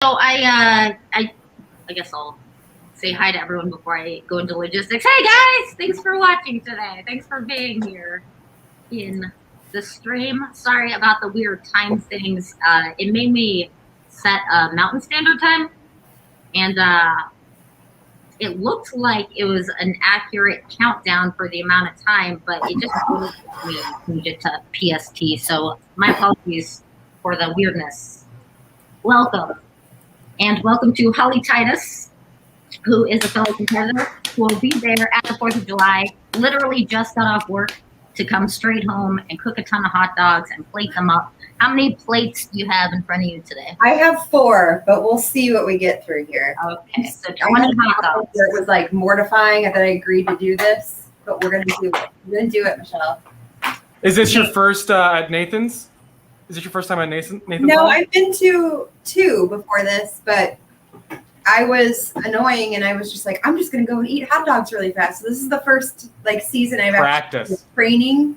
So I guess I'll say hi to everyone before I go into logistics. Hey guys, thanks for watching today. Thanks for being here in the stream. Sorry about the weird time things. It made me set a Mountain Standard Time, and it looked like it was an accurate countdown for the amount of time, but it just wouldn't let me change it to PST. So my apologies for the weirdness. Welcome. And welcome to Holly Titus, who is a fellow competitor who will be there at the 4th of July, literally just got off work to come straight home and cook a ton of hot dogs and plate them up. How many plates do you have in front of you today? I have 4, but we'll see what we get through here. Okay, so 20 hot dogs. It was like mortifying that I agreed to do this, but we're going to do it. We're going to do it, Michelle. Is this your first at Nathan's? Is this your first time at Nathan's? No, I've been to 2 before this, but I was annoying and I was just like, I'm just going to go and eat hot dogs really fast. So this is the first like season I've practiced actually training.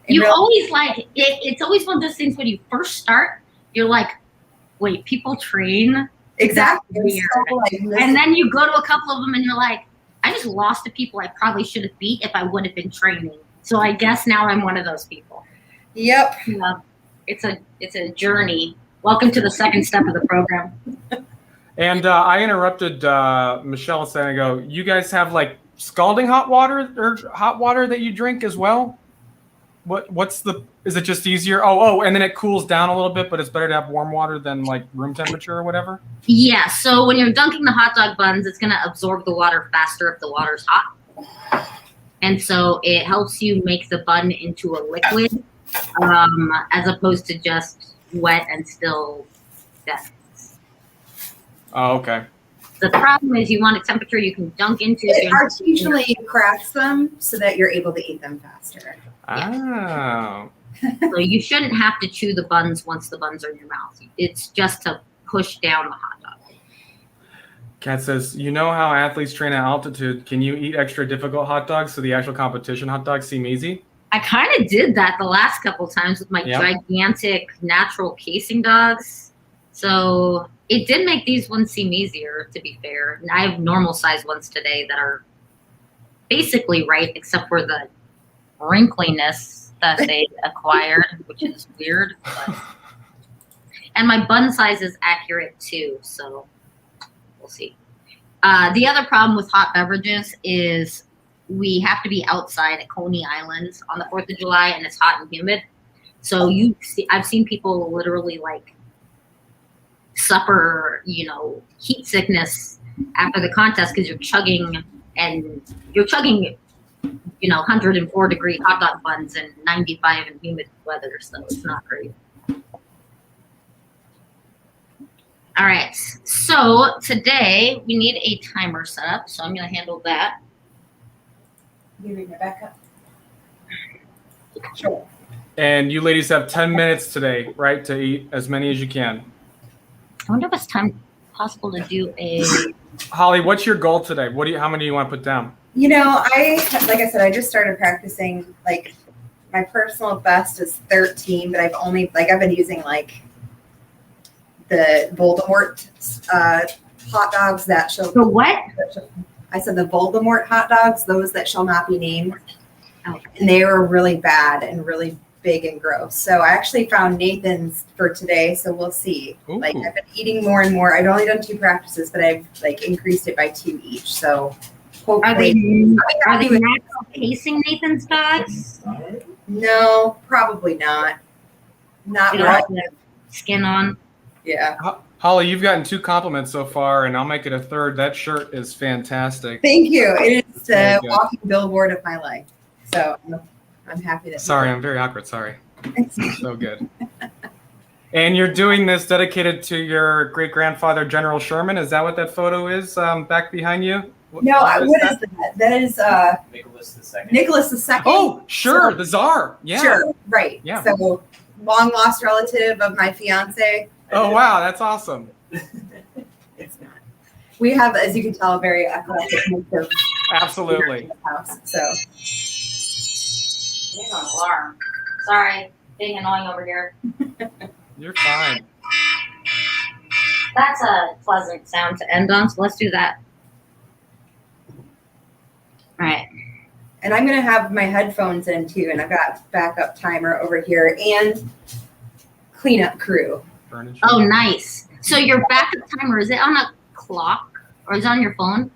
You always like it. It's always one of those things when you first start, you're like, wait, people train? Exactly. So, like, and then you go to a couple of them and you're like, I just lost to people I probably should have beat if I would have been training. So I guess now I'm one of those people. Yep. It's a journey. Welcome to the second step of the program. And I interrupted Michelle a second ago. You guys have like scalding hot water or hot water that you drink as well? Is it just easier? Oh, and then it cools down a little bit, but it's better to have warm water than like room temperature or whatever? Yeah, so when you're dunking the hot dog buns, it's going to absorb the water faster if the water's hot. And so it helps you make the bun into a liquid as opposed to just wet and still dense. Oh, okay. The problem is you want a temperature you can dunk into. It artificially cracks them so that you're able to eat them faster. Oh. So you shouldn't have to chew the buns once the buns are in your mouth. It's just to push down the hot dog. Kat says, you know how athletes train at altitude. Can you eat extra difficult hot dogs so the actual competition hot dogs seem easy? I kind of did that the last couple of times with my gigantic natural casing dogs. So it did make these ones seem easier, to be fair. I have normal size ones today that are basically right, except for the wrinkliness that they acquired, which is weird. But. And my bun size is accurate too, so we'll see. The other problem with hot beverages is we have to be outside at Coney Island on the 4th of July, and it's hot and humid. So I've seen people literally like suffer, heat sickness after the contest because you're chugging 104-degree hot dog buns and 95 in humid weather, so it's not great. All right, so today we need a timer set up, so I'm going to handle that. You read my backup? Sure. And you ladies have 10 minutes today, right, to eat as many as you can. I wonder if it's possible to do a... Holly, what's your goal today? How many do you want to put down? Like I said, I just started practicing. Like, my personal best is 13, but I've been using like the Voldemort hot dogs that shall. The what? I said the Voldemort hot dogs, those that shall not be named. Oh. And they were really bad and really big and gross. So I actually found Nathan's for today, so we'll see. Ooh. Like, I've been eating more and more. I've only done 2 practices, but I've like increased it by 2 each. So hopefully, are they natural casing Nathan's dogs? No, probably not. Not right. Skin on. Yeah. Holly, you've gotten 2 compliments so far, and I'll make it a 3rd. That shirt is fantastic. Thank you. It is the walking billboard of my life. So I'm happy that. Sorry, I'm very awkward. Sorry. So good. And you're doing this dedicated to your great-grandfather, General Sherman. Is that what that photo is back behind you? No, what is that? That is Nicholas II. Nicholas II. Oh, sure, the Tsar. Yeah. Sure, right. Yeah. So long lost relative of my fiance. Oh, wow, that's awesome. It's not. We have, as you can tell, a very eclectic mix of Absolutely. house. So. There's an alarm. Sorry, being annoying over here. You're fine. That's a pleasant sound to end on, so let's do that. All right. And I'm gonna have my headphones in too, and I've got backup timer over here and cleanup crew. Furniture. Oh, nice. So your backup timer, is it on a clock or is it on your phone?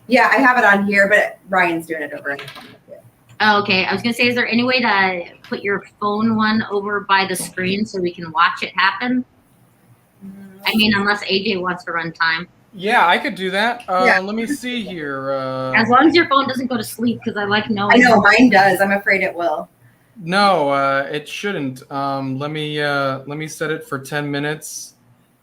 Yeah, I have it on here, but Ryan's doing it over in the phone. Oh, okay. I was going to say, is there any way to put your phone one over by the screen so we can watch it happen? I mean, unless AJ wants to run time. Yeah, I could do that. Yeah. Let me see here. As long as your phone doesn't go to sleep, because I like knowing. I know mine does. I'm afraid it will. No, it shouldn't. Let me set it for 10 minutes,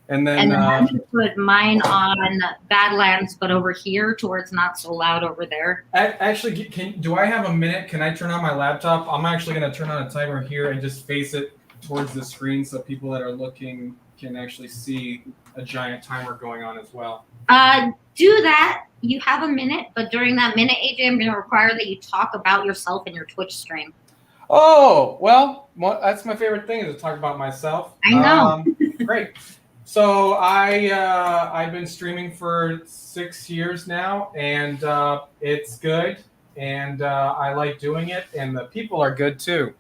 and then. And then I'm going to put mine on Badlands, but over here to where it's not so loud over there. Actually, do I have a minute? Can I turn on my laptop? I'm actually going to turn on a timer here and just face it towards the screen so people that are looking can actually see a giant timer going on as well. Do that. You have a minute, but during that minute, AJ, I'm going to require that you talk about yourself in your Twitch stream. Oh, well, that's my favorite thing is to talk about myself. I know. Great. So I've been streaming for 6 years now, and it's good, and I like doing it, and the people are good too.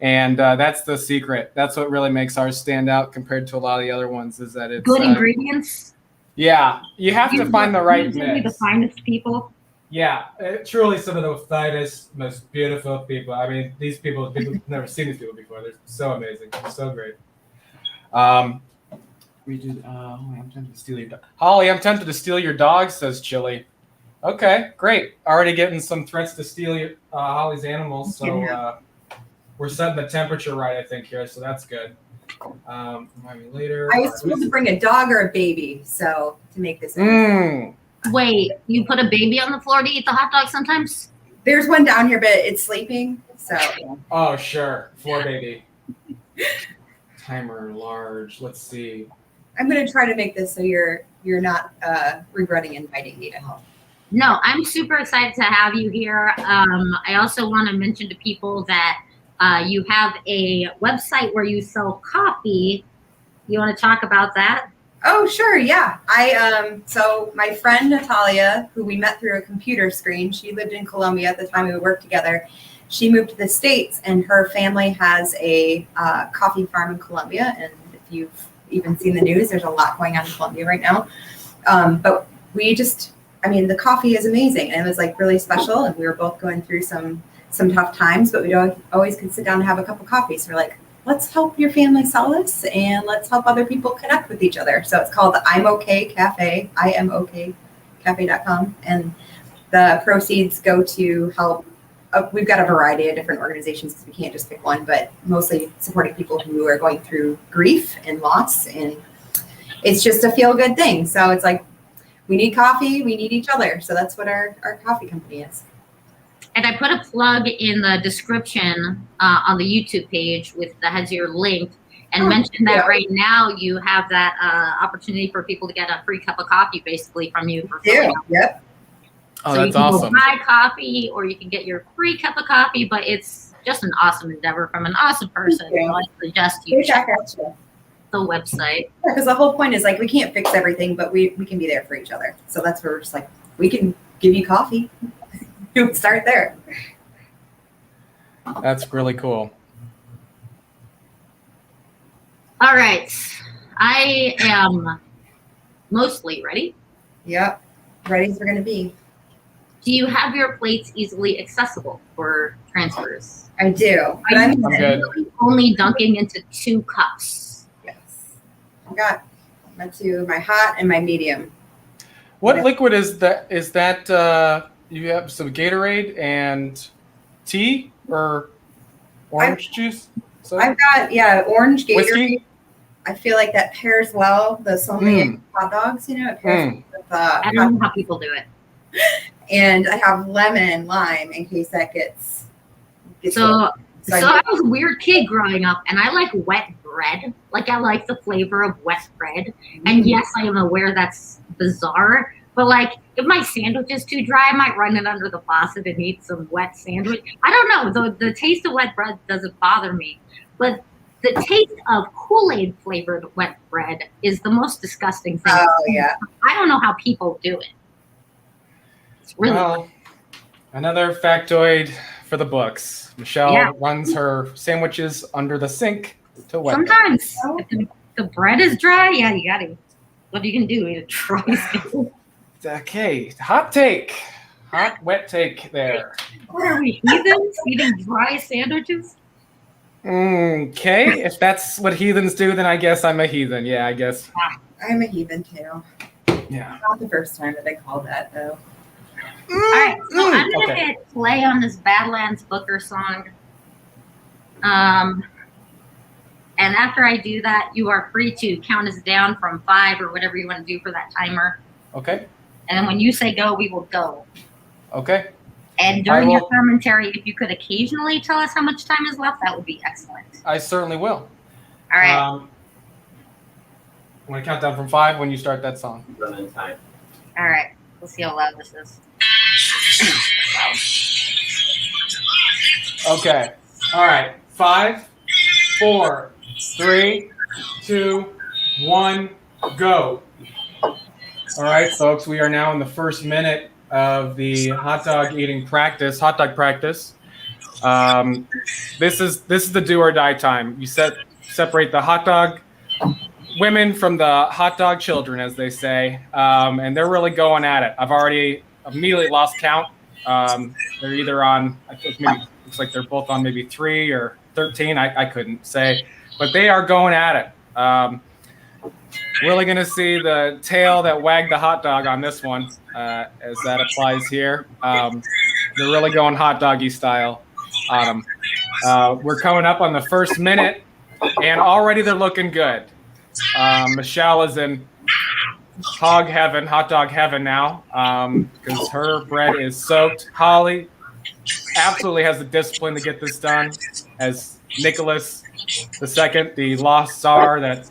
And that's the secret. That's what really makes ours stand out compared to a lot of the other ones is that it's good ingredients. Yeah, you have to find the right usually mix. The finest people. Yeah, truly some of the finest, most beautiful people. I mean, people have never seen these people before. They're so amazing. They're so great. We do. Holly, I'm tempted to steal your dog. Holly, I'm tempted to steal your dog, says Chili. Okay, great. Already getting some threats to steal Holly's animals, so we're setting the temperature right, I think, here, so that's good. Remind me later. I was supposed to bring a dog or a baby, so to make this. Wait, you put a baby on the floor to eat the hot dog sometimes? There's one down here, but it's sleeping. So. Oh, sure. Floor baby. Timer large. Let's see. I'm gonna try to make this so you're not regretting inviting me to help. No, I'm super excited to have you here. I also want to mention to people that you have a website where you sell coffee. You want to talk about that? Oh, sure. Yeah. So my friend Natalia, who we met through a computer screen, she lived in Colombia at the time we worked together. She moved to the States and her family has a coffee farm in Colombia. And if you've even seen the news, there's a lot going on in Colombia right now. But the coffee is amazing. And it was like really special. And we were both going through some tough times, but we always could sit down and have a cup of coffee. So we're like, let's help your family sell this and let's help other people connect with each other. So it's called the I'm Okay Cafe, imokcafe.com. And the proceeds go to help. We've got a variety of different organizations because we can't just pick one, but mostly supporting people who are going through grief and loss. And it's just a feel good thing. So it's like, we need coffee, we need each other. So that's what our coffee company is. And I put a plug in the description on the YouTube page that has your link and mention that right now you have that opportunity for people to get a free cup of coffee basically from you for free. Yep. Oh, so that's you can awesome. Go buy coffee or you can get your free cup of coffee, but it's just an awesome endeavor from an awesome person. So I suggest you check out the website. Yeah, because the whole point is like we can't fix everything, but we can be there for each other. So that's where we're just like, we can give you coffee. You would start there. That's really cool. All right. I am mostly ready. Yep. Ready as we're going to be. Do you have your plates easily accessible for transfers? I do. But I'm good. Only dunking into 2 cups. Yes. I got my hot and my medium. What liquid is that? Is that you have some Gatorade and tea or orange juice? I've got orange Gatorade. Whiskey? I feel like that pairs well. The so many hot dogs, it pairs with I don't know how people do it. And I have lemon, lime in case that gets so I was a weird kid growing up, and I like wet bread. Like I like the flavor of wet bread. And yes, I am aware that's bizarre, but like if my sandwich is too dry, I might run it under the faucet and eat some wet sandwich. I don't know. The taste of wet bread doesn't bother me, but the taste of Kool-Aid flavored wet bread is the most disgusting thing. Oh yeah. I don't know how people do it. It's really Well, another factoid for the books. Michelle runs her sandwiches under the sink to wet them. sometimes if the bread is dry. Yeah, you gotta. What are you gonna do? Eat a dry sandwich? Okay, hot take. Hot, wet take there. What are we, heathens? Eating dry sandwiches? Okay, if that's what heathens do, then I guess I'm a heathen. Yeah, I guess. I'm a heathen too. Yeah. Not the first time that I called that though. All right, so I'm gonna Okay. hit play on this Badlands Booker song. And after I do that, you are free to count us down from 5 or whatever you want to do for that timer. Okay. And then when you say go, we will go. Okay. And during I your will- commentary, if you could occasionally tell us how much time is left, that would be excellent. I certainly will. All right. I'm going to count down from 5 when you start that song. Running time. All right. We'll see how loud this is. Okay. All right. 5, 4, 3, 2, 1, go. All right, folks. We are now in the first minute of the hot dog practice. This is the do or die time. You separate the hot dog women from the hot dog children, as they say, and they're really going at it. I've already immediately lost count. They're either on, I think maybe looks like they're both on maybe 3 or 13. I couldn't say, but they are going at it. Really going to see the tail that wagged the hot dog on this one, as that applies here. They're really going hot doggy style on them. We're coming up on the first minute, and already they're looking good. Michelle is in hot dog heaven now, because her bread is soaked. Holly absolutely has the discipline to get this done, as Nicholas II, the lost czar that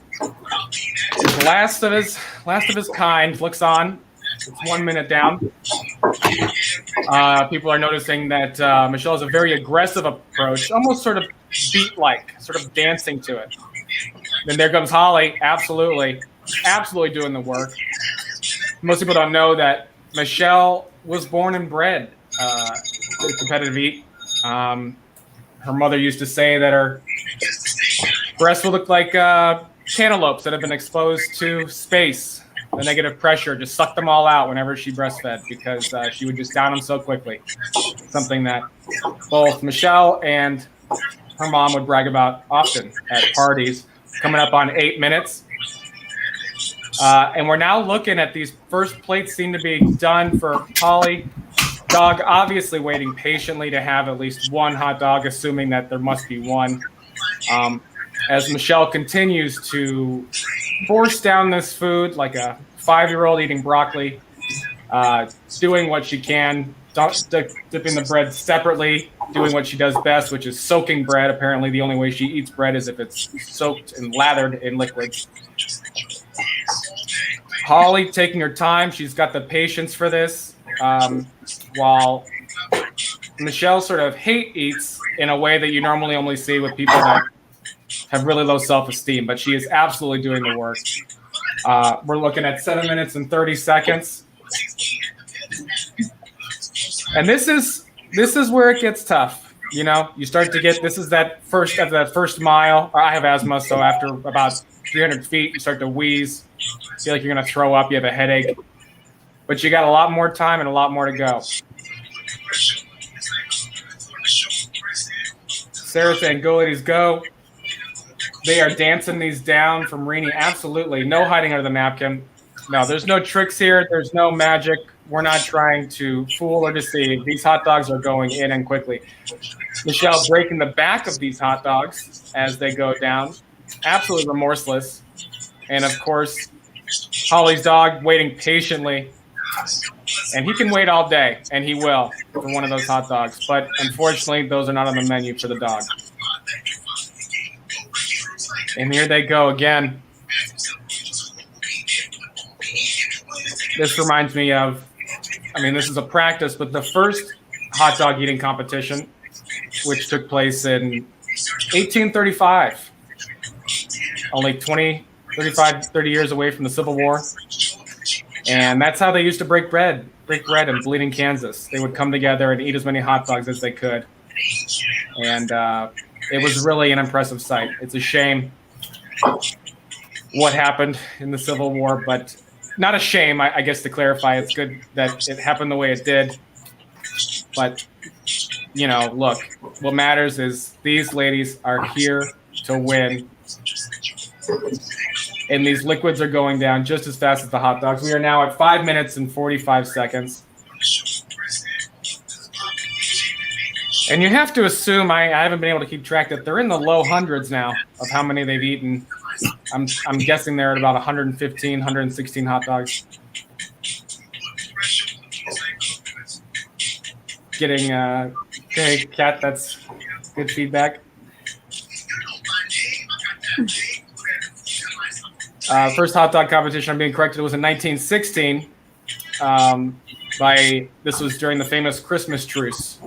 is last of his kind, looks on. It's 1 minute down. People are noticing that Michelle has a very aggressive approach, almost sort of beat-like, sort of dancing to it. Then there comes Holly, absolutely doing the work. Most people don't know that Michelle was born and bred to competitive eat. Her mother used to say that her breasts would look like cantaloupes that have been exposed to space. The negative pressure just sucked them all out whenever she breastfed, because she would just down them so quickly. Something that both Michelle and her mom would brag about often at parties. Coming up on 8 minutes. And we're now looking at these first plates seem to be done for Holly. Dog obviously waiting patiently to have at least one hot dog, assuming that there must be one. As Michelle continues to force down this food like a 5-year-old eating broccoli, doing what she can, dipping the bread separately, doing what she does best, which is soaking bread. Apparently the only way she eats bread is if it's soaked and lathered in liquids. Holly taking her time. She's got the patience for this, while Michelle sort of hate eats in a way that you normally only see with people that have really low self-esteem, but she is absolutely doing the work. We're looking at 7 minutes and 30 seconds. And this is where it gets tough. You know, you start to get, this is that first mile. I have asthma, so after about 300 feet, you start to wheeze, feel like you're going to throw up, you have a headache. But you got a lot more time and a lot more to go. Sarah saying, go ladies, go. They are dancing these down from Rini. Absolutely. No hiding under the napkin. No, there's no tricks here. There's no magic. We're not trying to fool or deceive. These hot dogs are going in and quickly. Michelle breaking the back of these hot dogs as they go down. Absolutely remorseless. And of course, Holly's dog waiting patiently. And he can wait all day, and he will, for one of those hot dogs. But unfortunately, those are not on the menu for the dog. And here they go again. This reminds me of, this is a practice, but the first hot dog eating competition, which took place in 1835. only 30 years away from the Civil War. And that's how they used to break bread in Bleeding, Kansas. They would come together and eat as many hot dogs as they could. And it was really an impressive sight. It's a shame what happened in the Civil War, but not a shame, I guess, to clarify. It's good that it happened the way it did. But, you know, look, what matters is these ladies are here to win. And these liquids are going down just as fast as the hot dogs. We are now at 5 minutes and 45 seconds. And you have to assume, I haven't been able to keep track, that they're in the low hundreds now of how many they've eaten. I'm guessing they're at about 115, 116 hot dogs. Getting, okay, Kat, that's good feedback. First hot dog competition, I'm being corrected, was in 1916. This was during the famous Christmas truce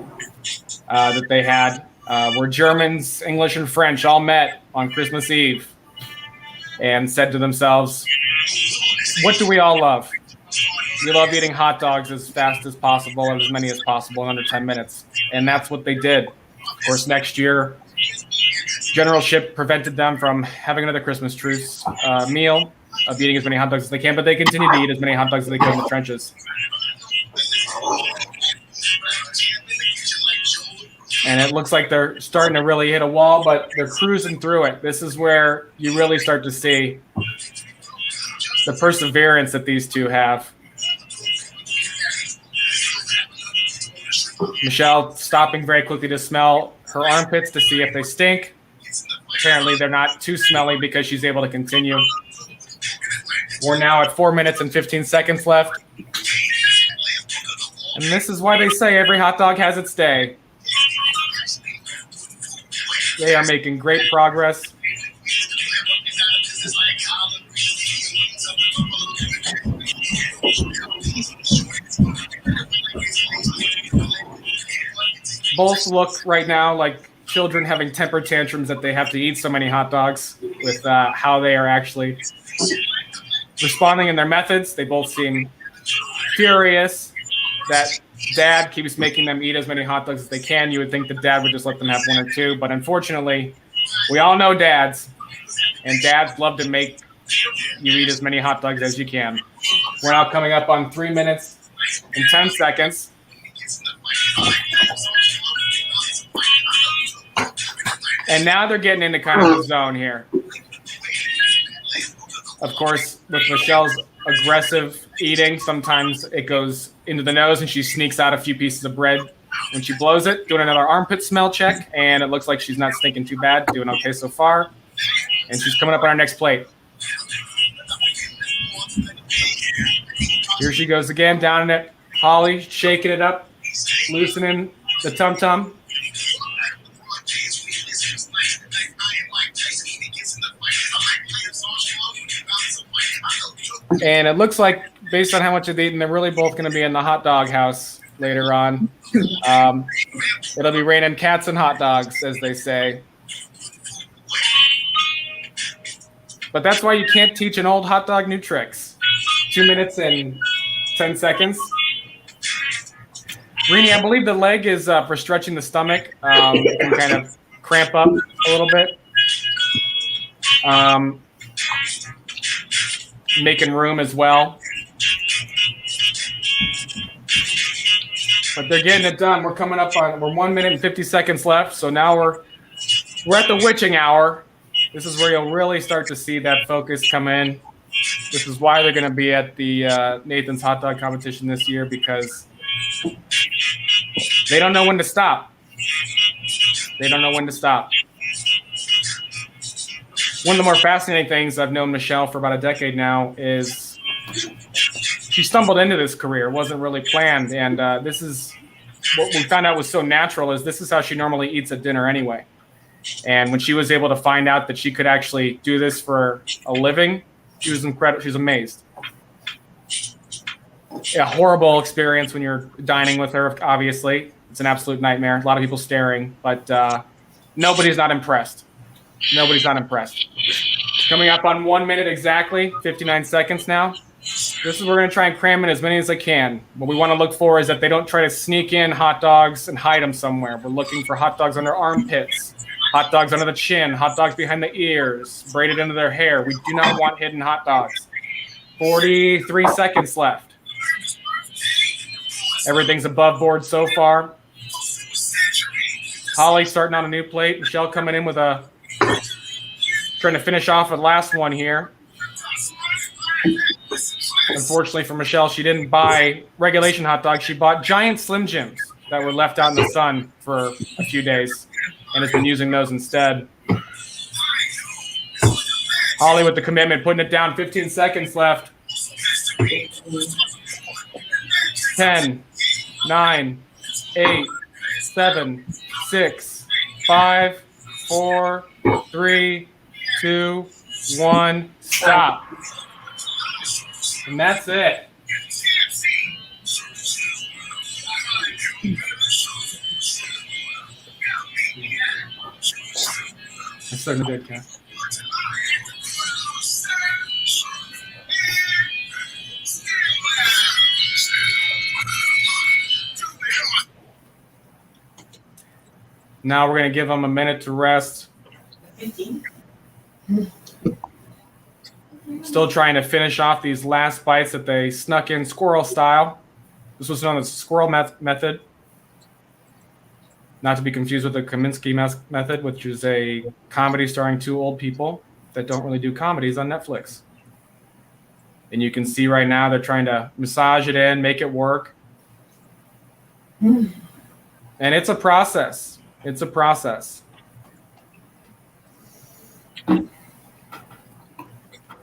that they had, where Germans, English, and French all met on Christmas Eve and said to themselves, what do we all love? We love eating hot dogs as fast as possible and as many as possible in under 10 minutes. And that's what they did. Of course, next year, generalship prevented them from having another Christmas truce meal of eating as many hot dogs as they can, but they continue to eat as many hot dogs as they can in the trenches. And it looks like they're starting to really hit a wall, but they're cruising through it. This is where you really start to see the perseverance that these two have. Michelle stopping very quickly to smell her armpits to see if they stink. Apparently they're not too smelly because she's able to continue. We're now at 4 minutes and 15 seconds left. And this is why they say every hot dog has its day. They are making great progress. Both look right now like children having temper tantrums that they have to eat so many hot dogs with how they are actually responding in their methods. They both seem furious that Dad keeps making them eat as many hot dogs as they can. You would think that Dad would just let them have one or two, but unfortunately, we all know dads, and dads love to make you eat as many hot dogs as you can. We're now coming up on 3 minutes and 10 seconds. And now they're getting into kind of the zone here. Of course, with Michelle's aggressive eating, sometimes it goes into the nose and she sneaks out a few pieces of bread when she blows it. Doing another armpit smell check, and it looks like she's not stinking too bad. Doing okay so far. And she's coming up on our next plate. Here she goes again, down in it. Holly shaking it up, loosening the tum-tum. And it looks like, based on how much they've eaten, they're really both going to be in the hot dog house later on. It'll be raining cats and hot dogs, as they say. But that's why you can't teach an old hot dog new tricks. 2 minutes and 10 seconds. Rini, I believe the leg is for stretching the stomach. You can kind of cramp up a little bit. Making room as well. But they're getting it done. We're 1 minute and 50 seconds left. So now we're at the witching hour. This is where you'll really start to see that focus come in. This is why they're going to be at the Nathan's hot dog competition this year, because they don't know when to stop. They don't know when to stop. One of the more fascinating things, I've known Michelle for about a decade now, is she stumbled into this career. It wasn't really planned. And this is what we found out was so natural, is this is how she normally eats at dinner anyway. And when she was able to find out that she could actually do this for a living, she was incredible. She was amazed. A horrible experience when you're dining with her, obviously. It's an absolute nightmare. A lot of people staring, but nobody's not impressed. Nobody's not impressed. Coming up on 1 minute exactly, 59 seconds now. This is we're going to try and cram in as many as I can. What we want to look for is that they don't try to sneak in hot dogs and hide them somewhere. We're looking for hot dogs under armpits, hot dogs under the chin, hot dogs behind the ears, braided into their hair. We do not want hidden hot dogs. 43 seconds left. Everything's above board so far. Holly starting on a new plate. Michelle coming in with trying to finish off the last one here. Unfortunately for Michelle, she didn't buy regulation hot dogs. She bought giant Slim Jims that were left out in the sun for a few days and has been using those instead. Holly with the commitment, putting it down. 15 seconds left. 10, 9, 8, 7, 6, 5, 4, 3, 2, 1. Stop. And that's it. That's so good, Ken. Now we're going to give them a minute to rest. 15. Still trying to finish off these last bites that they snuck in squirrel style. This was known as squirrel method. Not to be confused with the Kaminsky method, which is a comedy starring two old people that don't really do comedies on Netflix. And you can see right now they're trying to massage it in, make it work. And it's a process. It's a process.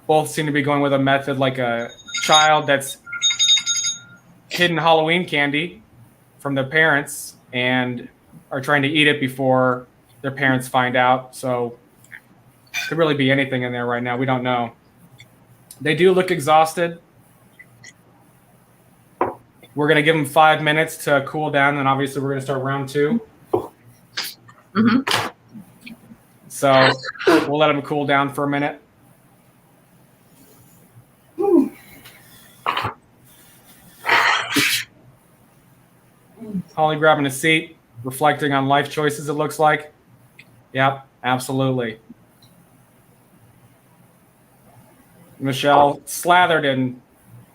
Both seem to be going with a method like a child that's hidden Halloween candy from their parents and are trying to eat it before their parents find out. So it could really be anything in there right now. We don't know. They do look exhausted. We're going to give them 5 minutes to cool down, and obviously we're going to start round 2. Mm-hmm. So we'll let them cool down for a minute. Holly grabbing a seat, reflecting on life choices, it looks like. Yep, absolutely. Michelle slathered in,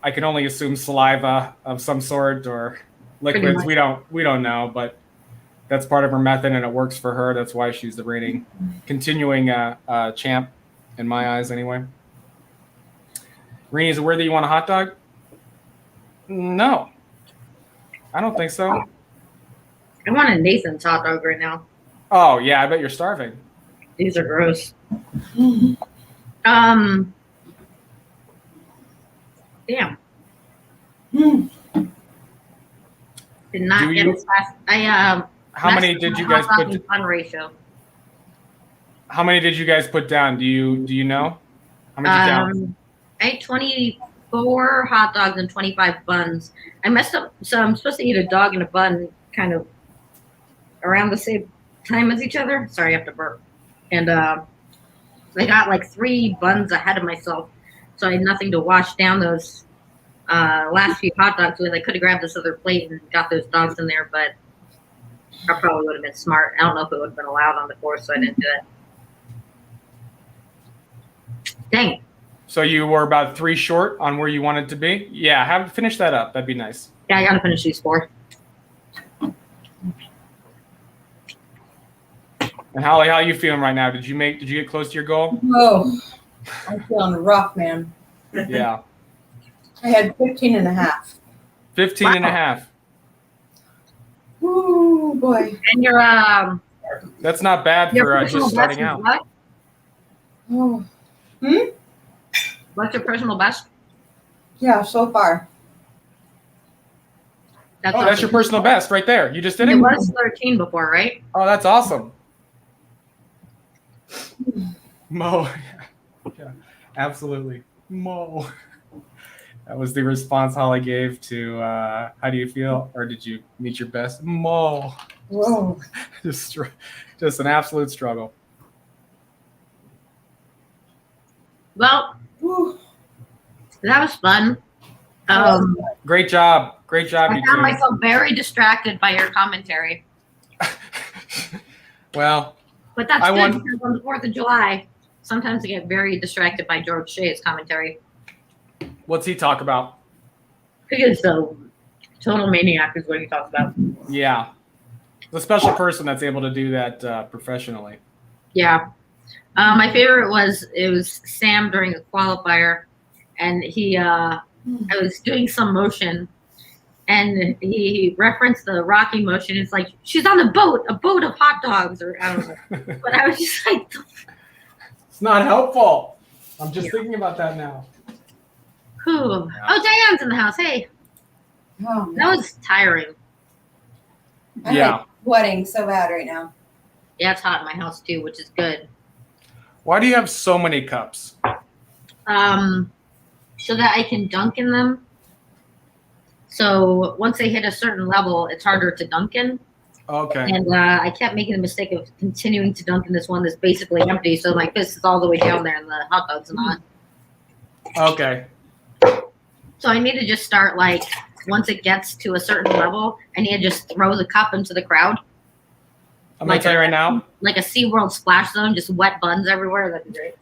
I can only assume, saliva of some sort or liquids. We don't know, but that's part of her method and it works for her. That's why she's the reigning, continuing champ in my eyes anyway. Rini, is it worthy you want a hot dog? No. I don't think so. I want a Nathan's hot dog right now. Oh, yeah, I bet you're starving. These are gross. Damn. Did not get as fast. How many did you guys put? Fun ratio. How many did you guys put down? Do you know? How many did you down? I ate 24 hot dogs and 25 buns. I messed up, so I'm supposed to eat a dog and a bun kind of around the same time as each other. Sorry, I have to burp. And I got like 3 buns ahead of myself, so I had nothing to wash down those last few hot dogs with. I could have grabbed this other plate and got those dogs in there, but I probably would have been smart. I don't know if it would have been allowed on the course, so I didn't do it. Dang. So you were about 3 short on where you wanted to be? Yeah, finish that up. That'd be nice. Yeah, I got to finish these 4. And Holly, how are you feeling right now? Did you get close to your goal? Oh, I'm feeling rough, man. Yeah. I had 15 and a half. 15 and a half. Ooh, boy. And your That's not bad for just starting out. What? Oh. What's your personal best? Yeah, so far. That's your personal best right there. You just did it? It was 13 before, right? Oh, that's awesome. Mo. Yeah, absolutely. Mo. That was the response Holly gave to how do you feel? Or did you meet your best? Mo. Whoa. Just an absolute struggle. Well, Whew. that was fun. Great job, I you found two. myself very distracted by your commentary. Well, But that's I good won. because on the 4th of July, sometimes I get very distracted by George Shea's commentary. What's he talk about? He is the total maniac is what he talks about. Yeah, the special person that's able to do that professionally. Yeah. My favorite was Sam during the qualifier, and I was doing some motion, and he referenced the Rocky motion. It's like she's on a boat of hot dogs, or I don't know. But I was just like, It's not helpful. I'm just thinking about that now. whew. Oh, Diane's in the house. Hey, Oh, that was tiring. I'm Yeah. like sweating so bad right now. Yeah, it's hot in my house too, which is good. Why do you have so many cups? So that I can dunk in them. So once they hit a certain level, it's harder to dunk in. Okay. And I kept making the mistake of continuing to dunk in this one that's basically empty. So my fist is all the way down there, and the hot dog's not. Okay. So I need to just start like once it gets to a certain level, I need to just throw the cup into the crowd. I'm gonna tell you right now. Like a SeaWorld splash zone, just wet buns everywhere. That'd be great.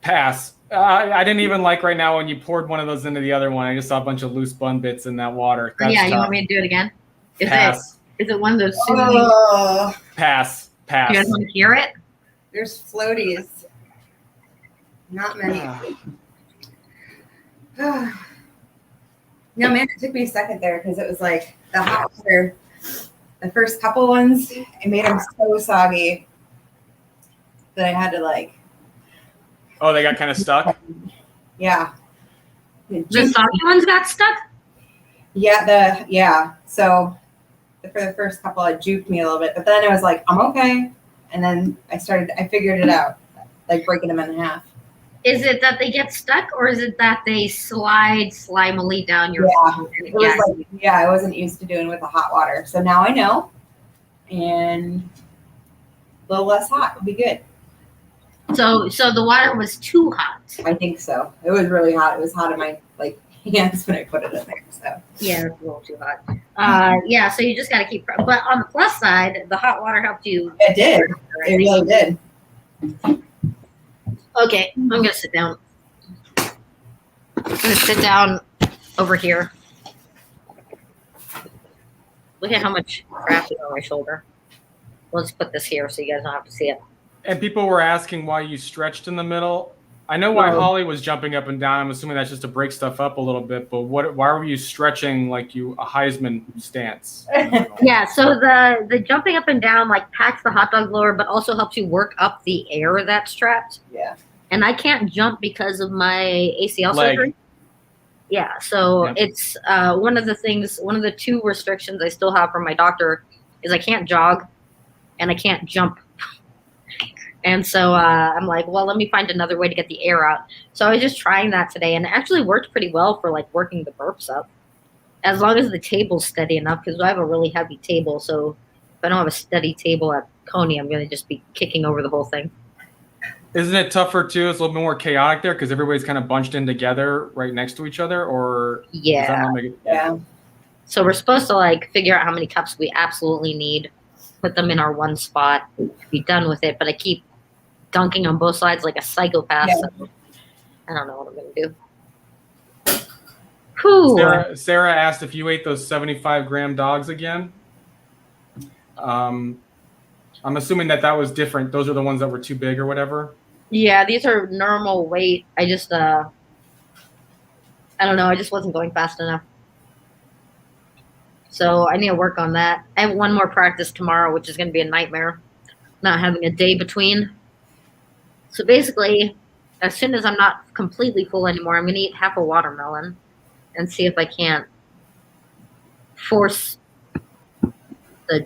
Pass. I didn't even like right now when you poured one of those into the other one. I just saw a bunch of loose bun bits in that water. That's Yeah, you tough. want me to do it again? Pass. Is it one of those Oh, Pass. Pass. You guys want to hear it? there's floaties. Not many. No, man, it took me a second there because it was like the hot water. The first couple ones, it made them so soggy that I had to like, Oh, they got kind of stuck. yeah. The soggy ones got stuck? Yeah. So for the first couple, it juked me a little bit, but then I was like, I'm okay. And then I figured it out, like breaking them in half. Is it that they get stuck, or is it that they slide slimily down your phone? It was like, I wasn't used to doing with the hot water. So now I know, and a little less hot would be good. So the water was too hot. I think so. It was really hot. It was hot in my hands when I put it in there. So Yeah, it's a little too hot. Yeah, so you just got to keep. But on the plus side, the hot water helped you. it did. It really did. Okay, I'm gonna sit down. I'm gonna sit down over here. Look at how much crap is on my shoulder. Let's put this here so you guys don't have to see it. And people were asking why you stretched in the middle. I know why Holly was jumping up and down. I'm assuming that's just to break stuff up a little bit. But why were you stretching like a Heisman stance? Yeah, so the jumping up and down like packs the hot dog lower, but also helps you work up the air that's trapped. Yeah. And I can't jump because of my ACL Leg. surgery. Yeah, so Yep. it's one of the two restrictions I still have from my doctor is I can't jog and I can't jump. And so I'm like, well, let me find another way to get the air out. So I was just trying that today, and it actually worked pretty well for like working the burps up, as long as the table's steady enough. Because I have a really heavy table, so if I don't have a steady table at Coney, I'm going to just be kicking over the whole thing. Isn't it tougher too? It's a little bit more chaotic there because everybody's kind of bunched in together right next to each other, or does that Yeah. not make it- Yeah. So we're supposed to like figure out how many cups we absolutely need, put them in our one spot, be done with it. But I keep dunking on both sides like a psychopath. Yeah. So I don't know what I'm going to do. Whew. Sarah asked if you ate those 75-gram dogs again. I'm assuming that was different. Those are the ones that were too big or whatever. Yeah, these are normal weight. I just, I don't know. I just wasn't going fast enough. So I need to work on that. I have one more practice tomorrow, which is going to be a nightmare. Not having a day between. So basically, as soon as I'm not completely full anymore, I'm going to eat half a watermelon and see if I can't force the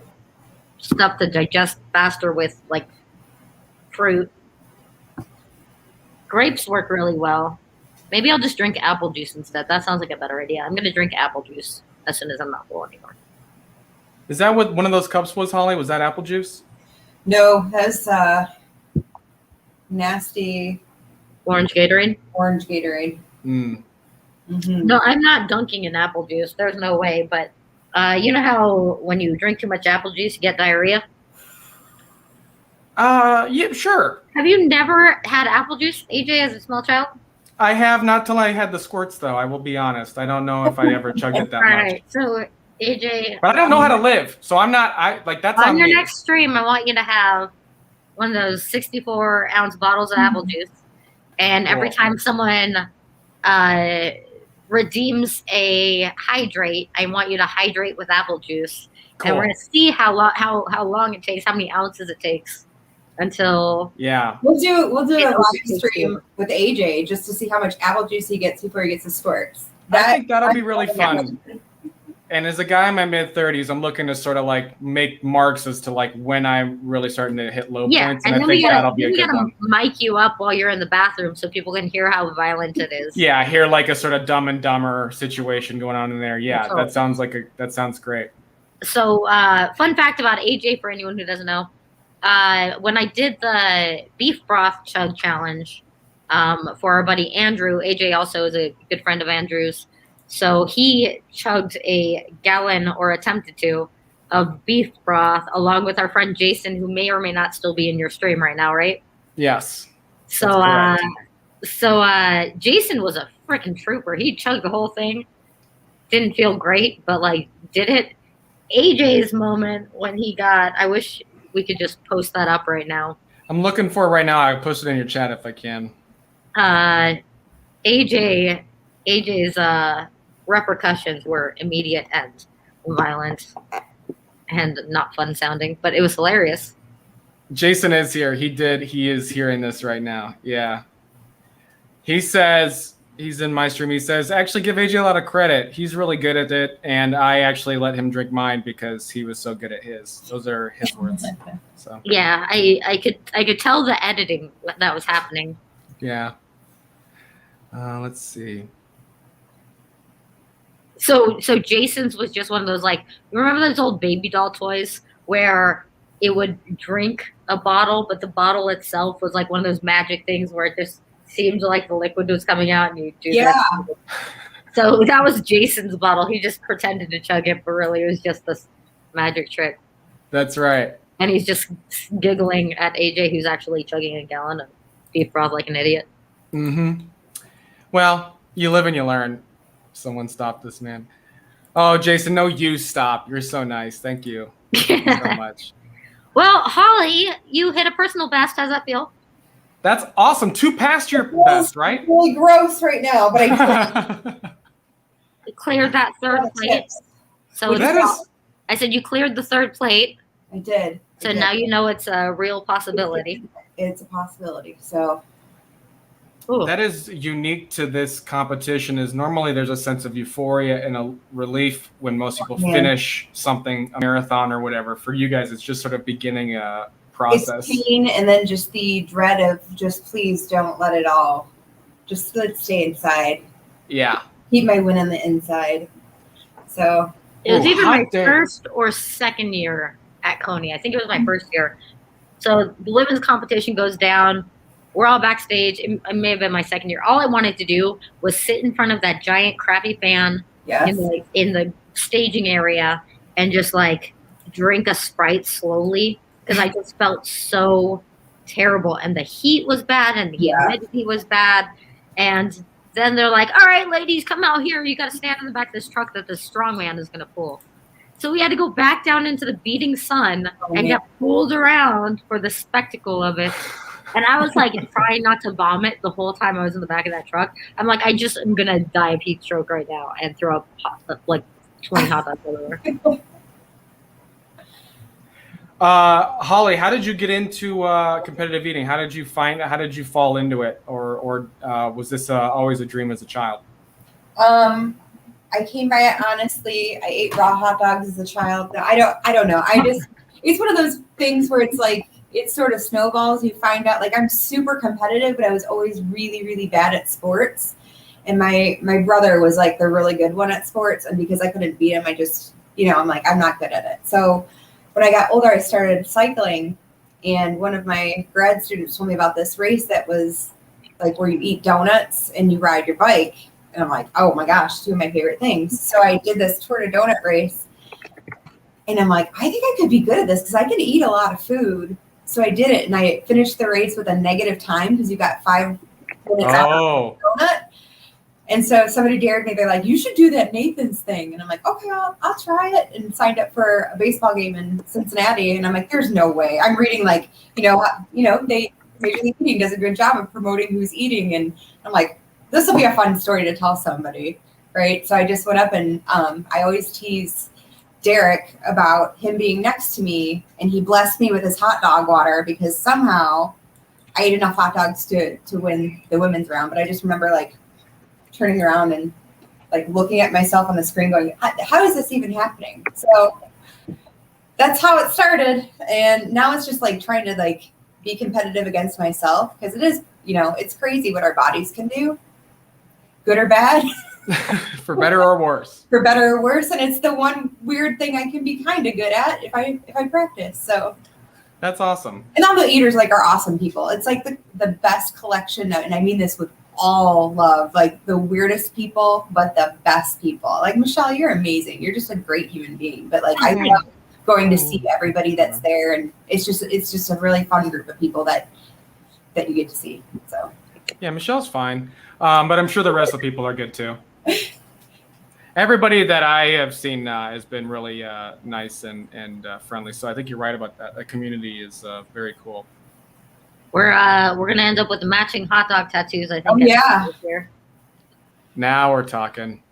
stuff to digest faster with like fruit. Grapes work really well. Maybe I'll just drink apple juice instead. That sounds like a better idea. I'm going to drink apple juice as soon as I'm not full anymore. Is that what one of those cups was, Holly? Was that apple juice? No, that's nasty. Orange Gatorade? Orange Gatorade. Mm. Mm-hmm. No, I'm not dunking in apple juice. There's no way. But you know how when you drink too much apple juice, you get diarrhea? Yeah, sure. Have you never had apple juice, AJ, as a small child? I have not till I had the squirts, though. I will be honest. I don't know if I ever chugged it that All much. right. So, AJ, But I don't know how to live, so I'm not. That's on on your me. next stream, I want you to have one of those 64-ounce bottles of apple juice. And every Cool. time someone redeems a hydrate, I want you to hydrate with apple juice. And we're Cool. going to see how long it takes, how many ounces it takes until Yeah. We'll do a Yeah, live stream with AJ just to see how much apple juice he gets before he gets the squirts. I think that'll be really fun. And as a guy in my mid-30s, I'm looking to sort of like make marks as to like when I'm really starting to hit low points, and I think that'll be a good one. Mic you up while you're in the bathroom so people can hear how violent it is. Yeah, I hear like a sort of Dumb and Dumber situation going on in there. Yeah, that sounds great. So, fun fact about AJ for anyone who doesn't know, when I did the beef broth chug challenge for our buddy Andrew, AJ also is a good friend of Andrew's. So he chugged a gallon, or attempted to, of beef broth along with our friend Jason, who may or may not still be in your stream right now, right? Yes. So Jason was a freaking trooper. He chugged the whole thing. Didn't feel great, but like did it. AJ's moment when he got, I wish we could just post that up right now. I'm looking for it right now. I'll post it in your chat if I can. AJ's repercussions were immediate and violent and not fun sounding, but it was hilarious. Jason is here. He is hearing this right now. Yeah. He says, he's in my stream. He says, actually give AJ a lot of credit. He's really good at it. And I actually let him drink mine because he was so good at his. Those are his words. So yeah, I could tell the editing that was happening. Yeah. Let's see. So Jason's was just one of those, like, remember those old baby doll toys where it would drink a bottle, but the bottle itself was like one of those magic things where it just seemed like the liquid was coming out and you do that. So that was Jason's bottle. He just pretended to chug it, but really it was just this magic trick. That's right. And he's just giggling at AJ, who's actually chugging a gallon of beef broth like an idiot. Mm-hmm. Well, you live and you learn. Someone stop this man. Oh, Jason, no, you stop. You're so nice. Thank you. Thank you so much. Well, Holly, you hit a personal best. How's that feel? That's awesome. 2 past your best, right? Really gross right now, but I You cleared that third plate. So I said you cleared the third plate. I did. So now you know it's a real possibility. It's a possibility. So Ooh. That is unique to this competition. Is normally there's a sense of euphoria and a relief when most people finish something, a marathon or whatever. For you guys, it's just sort of beginning a process. It's pain, and then just the dread of just please don't let it all. Just let's stay inside. Yeah. Keep my win on the inside. So It was either my day. first or second year at Coney. I think it was my first year. So the women's competition goes down. We're all backstage. It may have been my second year. All I wanted to do was sit in front of that giant crappy fan in the staging area and just like drink a Sprite slowly because I just felt so terrible. And the heat was bad and the humidity was bad. And then they're like, all right, ladies, come out here. You got to stand in the back of this truck that this strongman is going to pull. So we had to go back down into the beating sun and get pulled around for the spectacle of it. And I was like trying not to vomit the whole time I was in the back of that truck. I'm like, I just am going to die of heat stroke right now and throw up like 20 hot dogs everywhere. Holly, how did you get into competitive eating? How did you fall into it? Or was this always a dream as a child? I came by it honestly. I ate raw hot dogs as a child. I don't know. It's one of those things where it's like, it sort of snowballs. You find out, like, I'm super competitive, but I was always really, really bad at sports. And my brother was like the really good one at sports. And because I couldn't beat him, I just, I'm like, I'm not good at it. So when I got older, I started cycling. And one of my grad students told me about this race that was like where you eat donuts and you ride your bike. And I'm like, oh my gosh, two of my favorite things. So I did this tour de donut race. And I'm like, I think I could be good at this because I can eat a lot of food. So I did it, and I finished the race with a negative time because you got 5 minutes out of the donut. And so somebody dared me. They're like, you should do that Nathan's thing. And I'm like, okay, I'll try it. And signed up for a baseball game in Cincinnati. And I'm like, there's no way. I'm reading like, Major League Eating does a good job of promoting who's eating. And I'm like, this will be a fun story to tell somebody, right? So I just went up and I always tease Derek about him being next to me, and he blessed me with his hot dog water because somehow I ate enough hot dogs to win the women's round. But I just remember like turning around and like looking at myself on the screen going, how is this even happening? So that's how it started. And now it's just like trying to like be competitive against myself because it is, it's crazy what our bodies can do, good or bad. For better or worse. For better or worse, and it's the one weird thing I can be kind of good at if I practice. So that's awesome. And all the eaters like are awesome people. It's like the best collection, and I mean this with all love, like the weirdest people, but the best people. Like Michelle, you're amazing. You're just a great human being. But like I love going to see everybody that's there, and it's just a really fun group of people that you get to see. So yeah, Michelle's fine, but I'm sure the rest of the people are good too. Everybody that I have seen has been really nice and friendly. So I think you're right about that. The community is very cool. We're gonna end up with the matching hot dog tattoos, I think. Oh yeah. Now we're talking.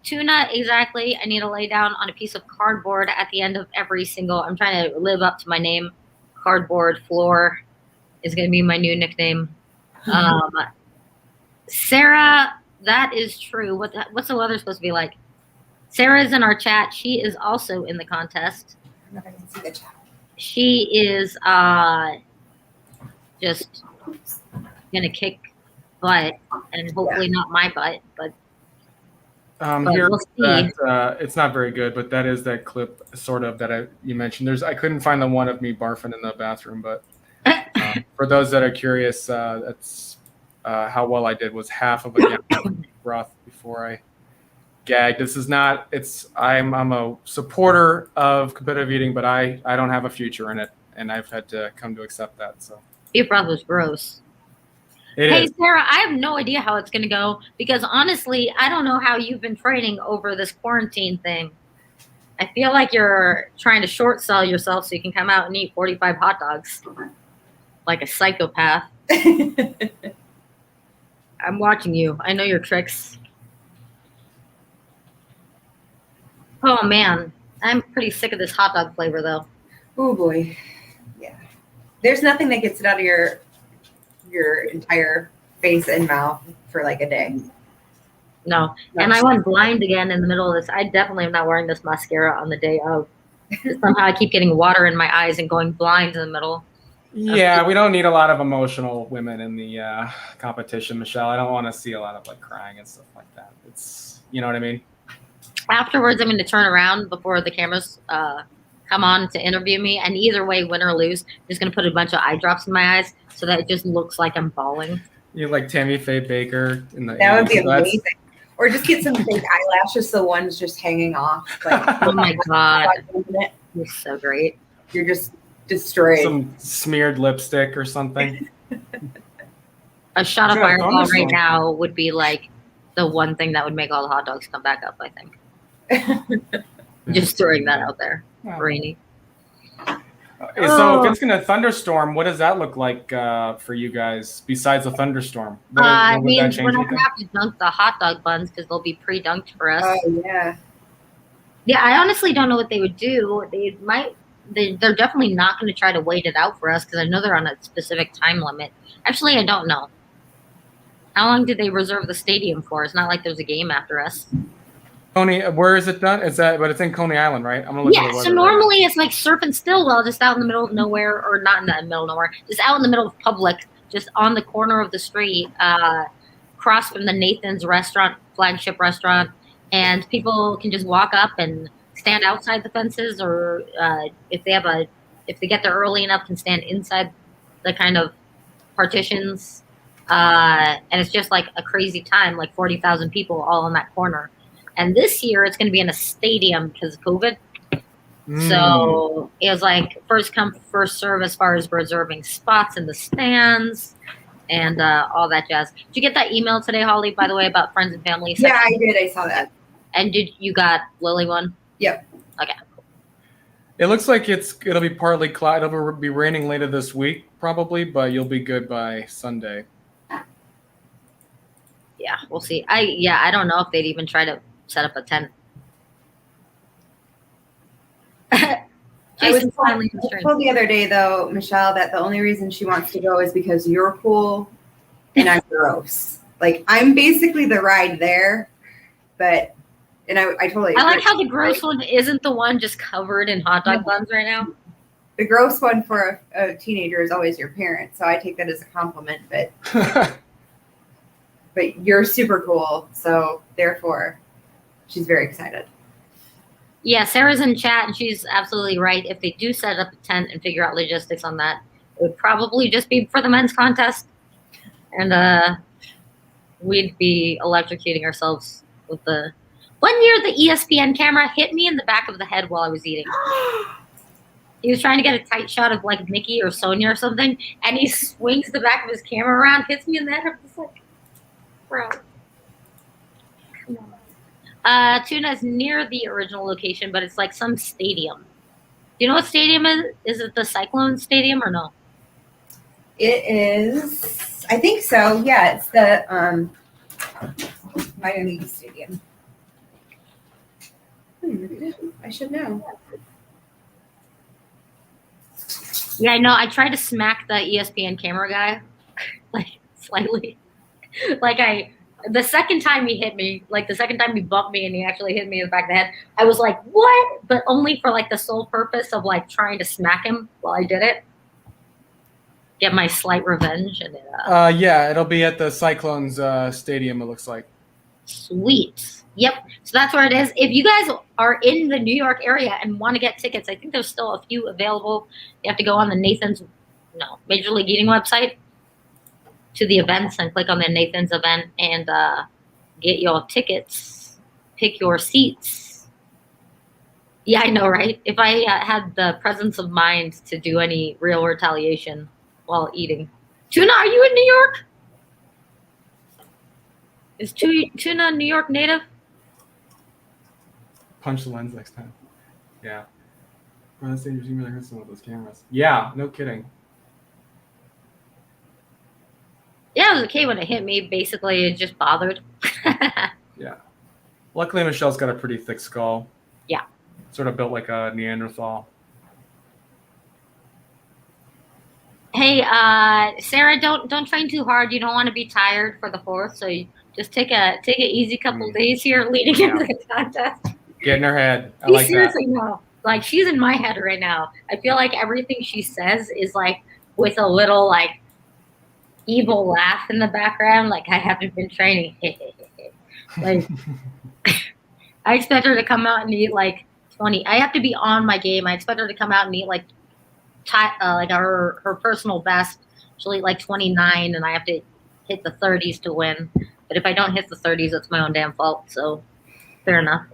Tuna, exactly. I need to lay down on a piece of cardboard at the end of every single. I'm trying to live up to my name. Cardboard floor is gonna be my new nickname. Sarah, that is true. What's the weather supposed to be like? Sarah's in our chat. She is also in the contest. I don't know if I can see the chat. She is just gonna kick butt, and hopefully not my butt, but here we'll see. It's not very good, but that is that clip sort of that you mentioned. I couldn't find the one of me barfing in the bathroom, but for those that are curious, that's how well I did was half of a gallon of broth before I gagged. This is not. I'm a supporter of competitive eating, but I don't have a future in it, and I've had to come to accept that. So beef broth was gross. Hey, Sarah, I have no idea how it's going to go because honestly, I don't know how you've been training over this quarantine thing. I feel like you're trying to short sell yourself so you can come out and eat 45 hot dogs like a psychopath. I'm watching you. I know your tricks. Oh, man. I'm pretty sick of this hot dog flavor, though. Oh, boy. Yeah. There's nothing that gets it out of your entire face and mouth for like a day. No. And I went blind again in the middle of this. I definitely am not wearing this mascara on the day of. Somehow I keep getting water in my eyes and going blind in the middle. Yeah, we don't need a lot of emotional women in the competition, Michelle. I don't want to see a lot of like crying and stuff like that. It's, you know what I mean? Afterwards, I'm going to turn around before the cameras come on to interview me. And either way, win or lose, I'm just going to put a bunch of eye drops in my eyes so that it just looks like I'm bawling. You're like Tammy Faye Baker in the That would be amazing. Or just get some fake eyelashes, the ones just hanging off. Like, oh my God. You're so great. You're just destroyed. Some smeared lipstick or something. A shot of Fireball right now would be like the one thing that would make all the hot dogs come back up, I think. Just throwing that out there. Yeah. Rainy. So if it's going to thunderstorm, what does that look like for you guys besides a thunderstorm? We're not going to have to dunk the hot dog buns because they'll be pre-dunked for us. Oh, yeah. Yeah, I honestly don't know what they would do. They're definitely not going to try to wait it out for us because I know they're on a specific time limit. Actually, I don't know. How long did they reserve the stadium for? It's not like there's a game after us. Coney, where is it done? But it's in Coney Island, right? I'm gonna look at the weather. So normally it's like surf and Stillwell, just out in the middle of nowhere, or not in the middle of nowhere, just out in the middle of public, just on the corner of the street, across from the Nathan's restaurant, flagship restaurant, and people can just walk up and stand outside the fences, or if they get there early enough, can stand inside the kind of partitions. And it's just like a crazy time, like 40,000 people all in that corner. And this year it's going to be in a stadium because of COVID. So it was like first come, first serve as far as reserving spots in the stands and all that jazz. Did you get that email today, Holly, by the way, about friends and family section? Yeah, I did. I saw that. And did you got Lily one? Yep. Okay. It looks like it'll be partly cloudy. It'll be raining later this week, probably, but you'll be good by Sunday. Yeah, we'll see. I don't know if they'd even try to set up a tent. I was told the other day, though, Michelle, that the only reason she wants to go is because you're cool and I'm gross. Like, I'm basically the ride there, but, and I totally agree. I like how the gross one isn't the one just covered in hot dog buns right now. The gross one for a teenager is always your parent, so I take that as a compliment, but you're super cool, so therefore, she's very excited. Yeah, Sarah's in chat, and she's absolutely right. If they do set up a tent and figure out logistics on that, it would probably just be for the men's contest. And we'd be electrocuting ourselves with the... One year, the ESPN camera hit me in the back of the head while I was eating. He was trying to get a tight shot of, like, Mickey or Sonia or something, and he swings the back of his camera around, hits me in the head. I'm just like, bro. Come on. Tuna's near the original location, but it's like some stadium. Do you know what stadium is? Is it the Cyclone Stadium or no? It is, I think so. Yeah, it's the Miami Stadium. I should know. Yeah, I know. I tried to smack the ESPN camera guy, like slightly. The second time he hit me, like the second time he bumped me and he actually hit me in the back of the head, I was like, what? But only for like the sole purpose of like trying to smack him while I did it. Get my slight revenge. And yeah, it'll be at the Cyclones stadium, it looks like. Sweet. Yep. So that's where it is. If you guys are in the New York area and want to get tickets, I think there's still a few available. You have to go on the Major League Eating website to the events and click on the Nathan's event and get your tickets, pick your seats. Yeah, I know, right? If I had the presence of mind to do any real retaliation while eating. Tuna, are you in New York? Is Tuna a New York native? Punch the lens next time. Yeah. Run the stage, you really hurt some of those cameras. Yeah, no kidding. Yeah, it was okay when it hit me. Basically, it just bothered. Yeah. Luckily, Michelle's got a pretty thick skull. Yeah. Sort of built like a Neanderthal. Hey, Sarah, don't train too hard. You don't want to be tired for the 4th, so you just take an easy couple days here leading into the contest. Get in her head. I Be like seriously, that. no. Like, she's in my head right now. I feel like everything she says is like with a little like evil laugh in the background. Like, I haven't been training. Like, I expect her to come out and eat like 20. I have to be on my game. I expect her to come out and eat like her personal best. She'll eat like 29, and I have to hit the 30s to win. But if I don't hit the 30s, it's my own damn fault. So, fair enough.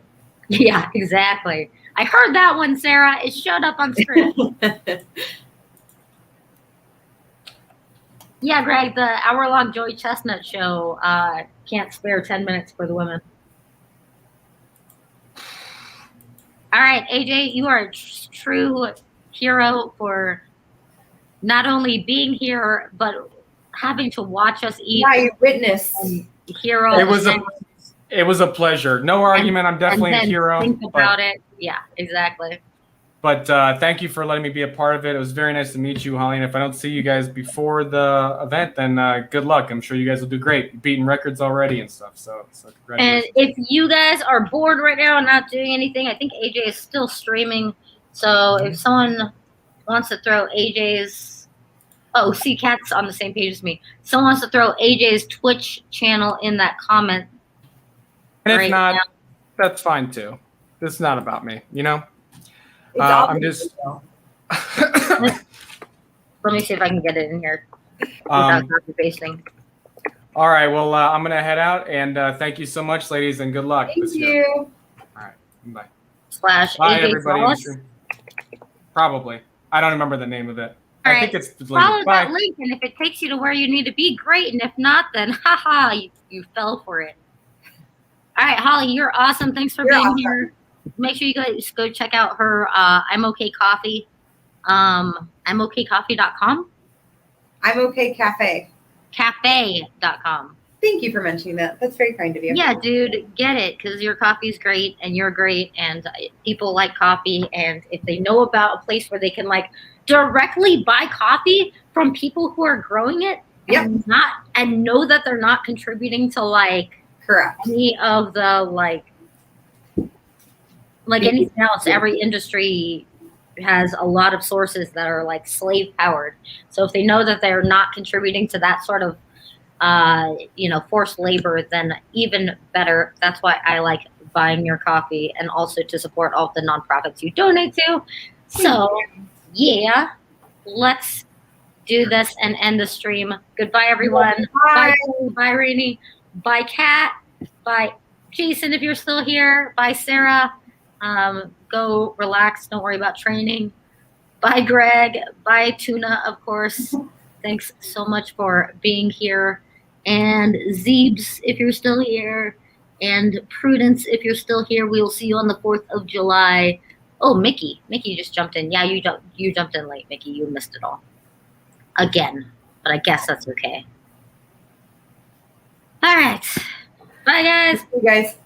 Yeah, exactly. I heard that one, Sarah. It showed up on screen. Yeah, Greg, the hour-long Joey Chestnut show can't spare 10 minutes for the women. All right, AJ, you are a true hero for not only being here, but having to watch us eat. Yeah, you witnessed. Hero. It was a pleasure. No argument. I'm definitely a hero. Think about it. Yeah, exactly. But thank you for letting me be a part of it. It was very nice to meet you, Holly. And if I don't see you guys before the event, then good luck. I'm sure you guys will do great. You're beating records already and stuff. So and congratulations. if you guys are bored right now and not doing anything, I think AJ is still streaming. So if someone wants to throw AJ's, see, Kat's on the same page as me. Someone wants to throw AJ's Twitch channel in that comment. And if not, that's fine too. This is not about me, you know? I'm just. Let me see if I can get it in here. Without copy pasting. All right. Well, I'm gonna head out, and thank you so much, ladies, and good luck Thank this year. you. All right. Bye. / Bye, AJ everybody. In the Solace. stream. Probably. I don't remember the name of it. All I right. think it's Follow deleted. Bye. that link, and if it takes you to where you need to be, great. And if not, then haha, you fell for it. All right, Holly, you're awesome. Thanks for being awesome. here. Make sure you guys go check out her I'm Okay Coffee. I'm okcoffee.com. I'm okay cafe. Cafe.com. Thank you for mentioning that. That's very kind of you. Yeah, dude, get it, because your coffee's great and you're great, and people like coffee. And if they know about a place where they can like directly buy coffee from people who are growing it, and know that they're not contributing to like Correct. any of the like anything else, every industry has a lot of sources that are like slave powered. So if they know that they're not contributing to that sort of forced labor, then even better. That's why I like buying your coffee, and also to support all the nonprofits you donate to. So yeah, let's do this and end the stream. Goodbye, everyone. Bye. Bye, Rainey. Bye, Kat. Bye, Jason, if you're still here. Bye, Sarah. Go relax. Don't worry about training. Bye, Greg. Bye, Tuna, of course. Thanks so much for being here. And Zeebs, if you're still here. And Prudence, if you're still here. We will see you on the 4th of July. Oh, Mickey. Mickey just jumped in. Yeah, you jumped in late, Mickey. You missed it all. Again. But I guess that's okay. All right. Bye, guys. You guys.